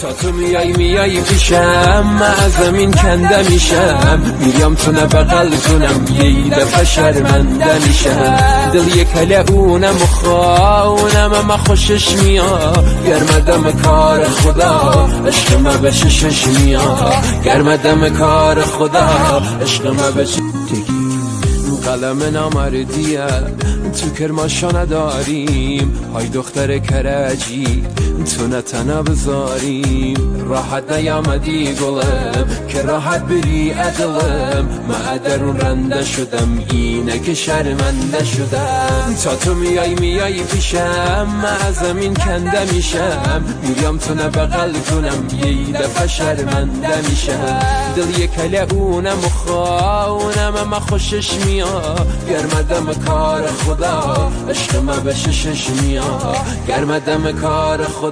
تا تو میای پیشم من از زمین کنده میشم، میام تو بغل کنم یه دفعه شرمنده میشم. دل یک اونم و خواونم اما خوشش میاد، گرمدم کار خدا عشق ما به ششش میاد، گرمدم کار خدا عشق ما به قلم نامردیه تو کرماشا نداریم، های دختر کرجی تو نتنه بذاریم. راحت نیامدی گلم که راحت بری ادلم، من درون رنده شدم اینه که شرمنده شدم. تا تو میای پیشم من از زمین کنده میشم، میام تو بغل کنم یه دفعه شرمنده میشم. دل یک اونم و خواونم اما خوشش میاد، گرمدم کار خدا عشق ما به ششش میاد، گرمدم کار خدا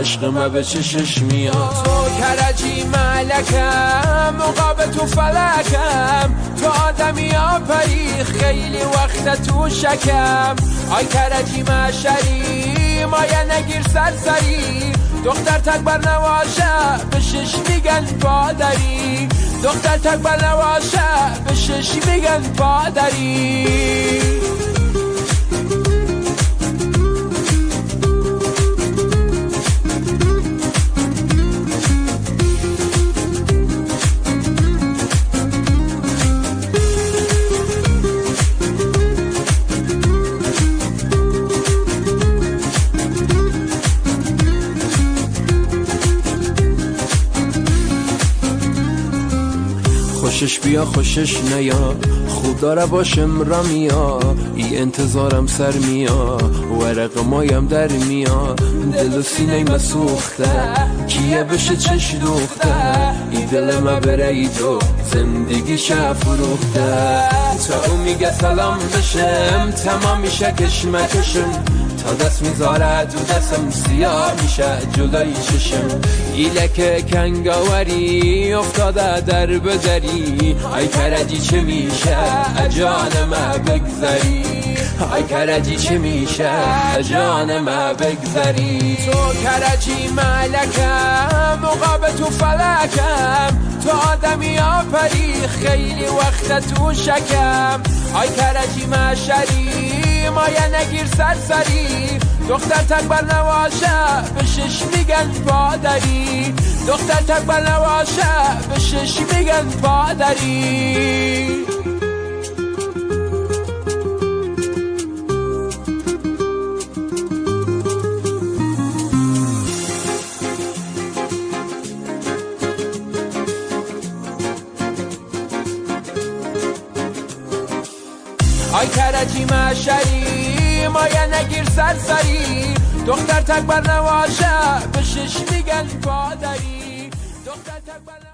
عشق ما به چشش میاد. تو کرجی ملکم مقابل تو فلکم، تو آدمی آفری خیلی وقت تو شکم. آی کرجی مشری مایه نگیر سرسری، دختر تکبر نواشه به شش میگن پادری، دختر تکبر نواشه به شش میگن پادری. خوشش بیا خوشش نیا، خوب داره باشم رمیا، ای انتظارم سر میا، ورق مایم در میا. دل و سینه مسوخته کیه بشه چش دوخته، ای دل ما بره ای تو زندگی شه فروخته. تا او میگه سلام بشم تمام میشه کشمکشم، تا دست میذاره تو دستم سیاه میشه جلوی چشم. ایلک کنگاوری افتاده در بدری، ای کرجی چه میشه جان ما بگذری، ای کرجی چه میشه جان ما بگذری. تو کرجی ملکم مقابل تو فلکم، تو آدمی آفری خیلی وقت تو شکم. ای کرجی مشری مایه نگیر سرسری، دختر تکبر نواشه به شش میگن پادری، دختر تکبر نواشه به شش میگن پادری. آی کرجی مشری مایه نگیر سرسری، دختر تکبر نواشه به شش میگن پادری، دختر تکبر